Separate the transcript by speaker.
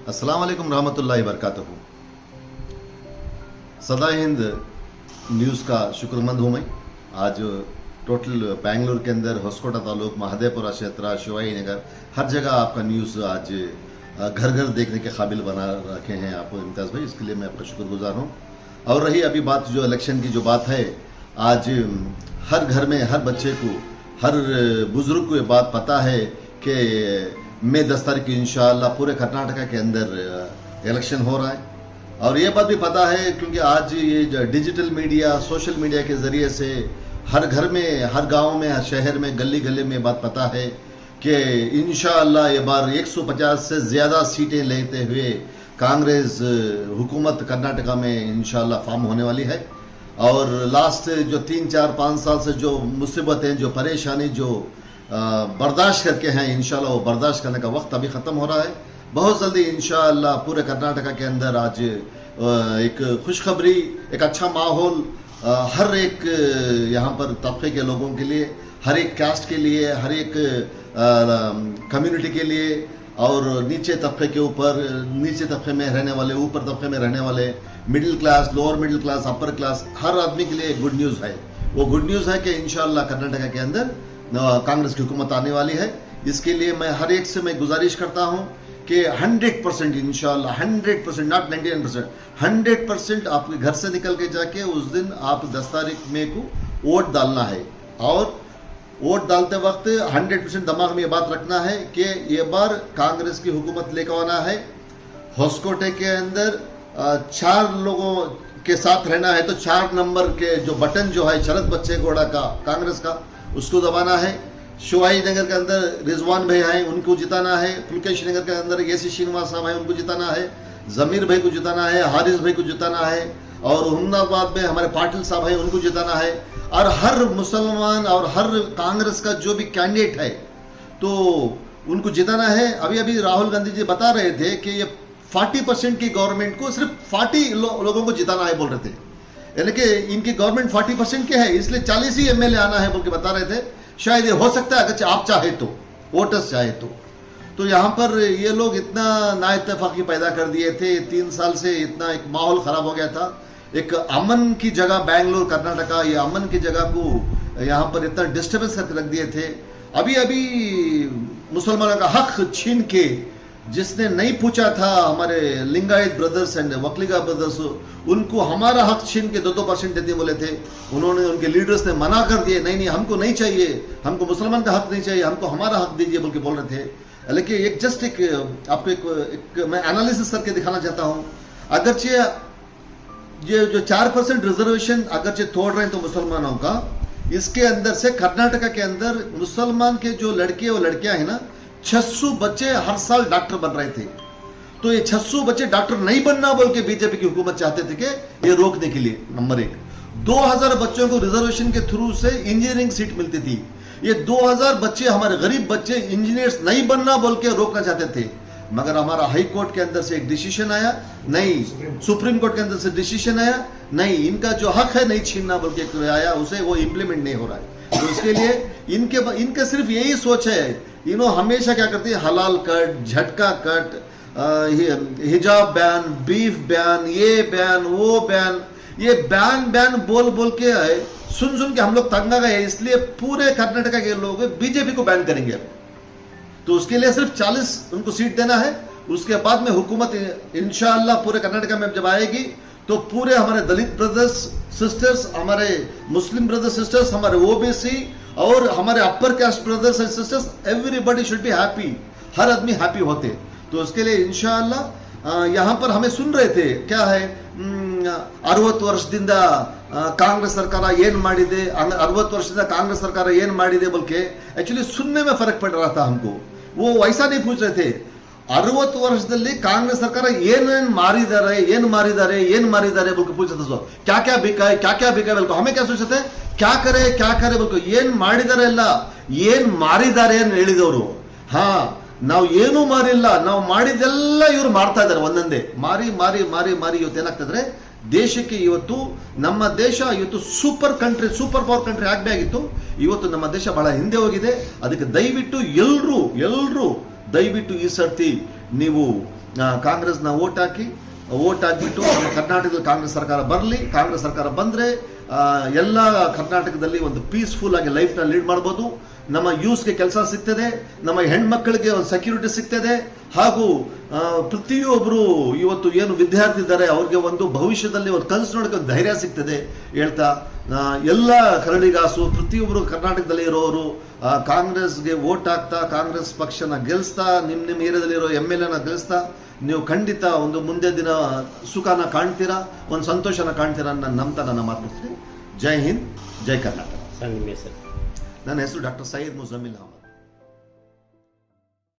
Speaker 1: अस्सलाम वालेकुम रहमतुल्लाहि वबरकातुहू। सदा हिंद न्यूज़ का शुक्रमंद हूँ मैं। आज टोटल बेंगलुरु के अंदर होसकोटा तालुक, महादेवपुरा क्षेत्र, शिवाई नगर, हर जगह आपका न्यूज़ आज घर घर देखने के काबिल बना रखे हैं आप इम्तियाज़ भाई, इसके लिए मैं आपका शुक्रगुजार हूँ। और रही अभी बात जो इलेक्शन की जो बात है, आज हर घर में हर बच्चे को, हर बुजुर्ग को ये बात पता है कि मई 10 तारीख की इंशाअल्लाह पूरे कर्नाटका के अंदर इलेक्शन हो रहा है। और ये बात भी पता है क्योंकि आज ये डिजिटल मीडिया, सोशल मीडिया के ज़रिए से हर घर में, हर गांव में, हर शहर में, गली गली में बात पता है कि इंशाअल्लाह ये बार 150 से ज़्यादा सीटें लेते हुए कांग्रेस हुकूमत कर्नाटका में इंशाअल्लाह फॉर्म होने वाली है। और लास्ट जो 3, 4, 5 साल से जो मुसीबतें, जो परेशानी जो बर्दाश्त करके हैं, इंशाल्लाह वो बर्दाश्त करने का वक्त अभी ख़त्म हो रहा है। बहुत जल्दी इंशाअल्लाह पूरे कर्नाटका के अंदर आज एक खुशखबरी, एक अच्छा माहौल हर एक यहाँ पर तबके के लोगों के लिए, हर एक कास्ट के लिए, हर एक कम्युनिटी के लिए, और नीचे तबके के ऊपर, नीचे तबके में रहने वाले, ऊपर तबके में रहने वाले, middle class, lower middle class, upper class, हर आदमी के लिए गुड न्यूज़ है। वो गुड न्यूज़ है कि इंशाअल्लाह कर्नाटका के अंदर कांग्रेस की हुकूमत आने वाली है। इसके लिए मैं हर एक से मैं गुजारिश करता हूँ कि 100% इंशाअल्लाह, 100%, नॉट 99%, 100% आपके घर से निकल के जाके उस दिन आप 10 तारीख मई को वोट डालना है। और वोट डालते वक्त 100% दिमाग में ये बात रखना है कि ये बार कांग्रेस की हुकूमत लेकर आना है। होसकोटे के अंदर 4 लोगों के साथ रहना है, तो 4 नंबर के जो बटन जो है शरद बच्चेगौड़ा का, कांग्रेस का, उसको दबाना है। शिवाई नगर के अंदर रिजवान भाई हैं, उनको जिताना है। पुलकेश नगर के अंदर एसी श्रीनिवास साहब हैं, उनको जिताना है। जमीर भाई को जिताना है, हारिस भाई को जिताना है। और हुमनाबाद में हमारे पाटिल साहब हैं, उनको जिताना है। और हर मुसलमान और हर कांग्रेस का जो भी कैंडिडेट है तो उनको जिताना है। अभी अभी राहुल गांधी जी बता रहे थे कि ये 40% की गवर्नमेंट को सिर्फ 40 लोगों को जिताना है बोल रहे थे, यानी कि इनकी गवर्नमेंट 40% के है, इसलिए 40 ही MLA आना है बोल के बता रहे थे। शायद ये हो सकता है अगर आप चाहे तो, वोटर्स चाहे तो यहाँ पर ये लोग इतना नाइत्तेफाकी पैदा कर दिए थे। 3 साल से इतना एक माहौल खराब हो गया था। एक अमन की जगह बेंगलुरु, कर्नाटका, ये अमन की जगह को यहाँ पर इतना डिस्टर्बेंस करके रख दिए थे। अभी अभी मुसलमानों का हक छीन के जिसने नहीं पूछा था, हमारे लिंगायत ब्रदर्स एंड वकलीगा ब्रदर्स, उनको हमारा हक छीन के 2% देते बोले थे। उन्होंने, उनके लीडर्स ने मना कर दिए, नहीं हमको नहीं चाहिए, हमको मुसलमान का हक नहीं चाहिए, हमको हमारा हक दीजिए बोल के बोल रहे थे। लेकिन एक जस्ट एक आपको एक मैं एनालिसिस करके दिखाना चाहता हूँ। अगरचे ये जो 4% रिजर्वेशन अगरचे तोड़ रहे हैं तो मुसलमानों का, इसके अंदर से कर्नाटका के अंदर मुसलमान के जो लड़के और लड़कियां हैं ना, 600 बच्चे हर साल डॉक्टर बन रहे थे। तो ये 600 बच्चे डॉक्टर नहीं बनना बोल के बीजेपी की हुकूमत चाहते थे कि ये रोकने के लिए। नंबर 1, 2000 बच्चों को रिजर्वेशन के थ्रू से इंजीनियरिंग सीट मिलती थी। ये 2000 बच्चे, हमारे गरीब बच्चे, इंजीनियर्स नहीं बनना बोल के रोकना चाहते थे। मगर हमारा हाई कोर्ट के अंदर से एक डिसीजन आया, नहीं, सुप्रीम कोर्ट के अंदर से डिसीजन आया, नहीं, इनका जो हक है नहीं छीनना बोल के आया, उसे वो इम्प्लीमेंट नहीं हो रहा है। तो इसके लिए इनके सिर्फ यही सोच है, हमेशा क्या करती है, हलाल कट, झटका कट, हिजाब बैन, बीफ बैन, ये बैन, वो बैन, ये बैन बोल बोल के सुन के हम लोग तंग आ गए। इसलिए पूरे कर्नाटका के लोग बीजेपी को बैन करेंगे। तो उसके लिए सिर्फ 40 उनको सीट देना है। उसके बाद में हुकूमत इंशाअल्लाह पूरे कर्नाटका में जब आएगी तो पूरे हमारे दलित ब्रदर्स सिस्टर्स, हमारे मुस्लिम ब्रदर्स सिस्टर्स, हमारे OBC और हमारे upper caste brothers and sisters, everybody should be happy, हर आदमी हैप्पी होते। तो उसके लिए इंशाअल्लाह यहाँ पर हमें सुन रहे थे, क्या है, 60 ವರ್ಷದಿಂದ कांग्रेस सरकार ಏನ್ ಮಾಡಿದೆ, 60 ವರ್ಷದಿಂದ कांग्रेस सरकार ಏನ್ ಮಾಡಿದೆ बोल के एक्चुअली सुनने में फर्क पड़ रहा था हमको। वो ऐसा नहीं पूछ रहे थे 60 ವರ್ಷದಲ್ಲಿ कांग्रेस सरकार ಏನೇನ್ ಮಾರಿದ್ದಾರೆ बोल के पूछते थे, क्या बिका है बोल के। हमें क्या सोचते थे, क्या करे बोल के, ಏನ್ ಮಾಡಿದ್ದಾರೆ ಅಲ್ಲ, ಏನ್ ಮಾರಿದ್ದಾರೆ ಅಂತ ಹೇಳಿದವರು। ಹಾ, ನಾವು ಏನು ಮಾರಿಲ್ಲ, ನಾವು ಮಾಡಿದೆಲ್ಲ ಇವರು ಮಾಡ್ತಾ ಇದ್ದಾರೆ, ಒಂದೊಂದೇ ಮಾರಿ ಮಾರಿ ಮಾರಿ ಮಾರಿ ಇವತ್ತು ಏನಾಗ್ತದ್ರೆ, ದೇಶಕ್ಕೆ ಇವತ್ತು ನಮ್ಮ ದೇಶ ಇವತ್ತು ಸೂಪರ್ ಪವರ್ ಕಂಟ್ರಿ ಆಗಬೇಕಾಗಿತ್ತು, ಇವತ್ತು ನಮ್ಮ ದೇಶ ಬಹಳ ಹಿಂದೆ ಹೋಗಿದೆ। ಅದಕ್ಕೆ ದಯವಿಟ್ಟು ಎಲ್ಲರೂ ದಯವಿಟ್ಟು ಈ ಸರ್ತಿ ನೀವು ಕಾಂಗ್ರೆಸ್ನ ಓಟ್ ಹಾಕಿಬಿಟ್ಟು ನಮ್ಮ ಕರ್ನಾಟಕದಲ್ಲಿ ಕಾಂಗ್ರೆಸ್ ಸರ್ಕಾರ ಬರಲಿ. ಕಾಂಗ್ರೆಸ್ ಸರ್ಕಾರ ಬಂದರೆ ಎಲ್ಲ ಕರ್ನಾಟಕದಲ್ಲಿ ಒಂದು ಪೀಸ್ಫುಲ್ ಆಗಿ ಲೈಫ್ನ ಲೀಡ್ ಮಾಡ್ಬೋದು. ನಮ್ಮ ಯೂಸ್ಗೆ ಕೆಲಸ ಸಿಗ್ತದೆ, ನಮ್ಮ ಹೆಣ್ಮಕ್ಳಿಗೆ ಒಂದು ಸೆಕ್ಯೂರಿಟಿ ಸಿಗ್ತದೆ, ಹಾಗೂ ಪ್ರತಿಯೊಬ್ಬರು ಇವತ್ತು ಏನು ವಿದ್ಯಾರ್ಥಿ ಇದ್ದಾರೆ ಅವ್ರಿಗೆ ಒಂದು ಭವಿಷ್ಯದಲ್ಲಿ ಒಂದು ಕನಸು ನೋಡೋಕೆ ಒಂದು ಧೈರ್ಯ ಸಿಗ್ತದೆ ಹೇಳ್ತಾ ಎಲ್ಲ ಕರಡಿಗಾಸು ಪ್ರತಿಯೊಬ್ಬರು ಕರ್ನಾಟಕದಲ್ಲಿ ಇರೋರು ಕಾಂಗ್ರೆಸ್ಗೆ ಓಟ್ ಹಾಕ್ತಾ ಕಾಂಗ್ರೆಸ್ ಪಕ್ಷನ ಗೆಲ್ಲಿಸ್ತಾ ನಿಮ್ಮ ಏರಿಯಾದಲ್ಲಿರೋ MLA ಗೆಲ್ಲಿಸ್ತಾ ನೀವು ಖಂಡಿತ ಒಂದು ಮುಂದೆ ದಿನ ಸುಖನ ಕಾಣ್ತೀರಾ, ಒಂದು ಸಂತೋಷನ ಕಾಣ್ತೀರಾ ನನ್ನ ನಂಬ್ತಾ ನನ್ನ ಮಾತು. ಜೈ ಹಿಂದ್, ಜೈ ಕರ್ನಾಟಕ.
Speaker 2: ಸರ್, ನಿಮ್ಮ ಹೆಸರು?
Speaker 1: ನನ್ನ ಹೆಸರು ಡಾಕ್ಟರ್ ಸೈಯದ್ ಮುಜಮ್ಮಿಲ್ ಅಹಮದ್.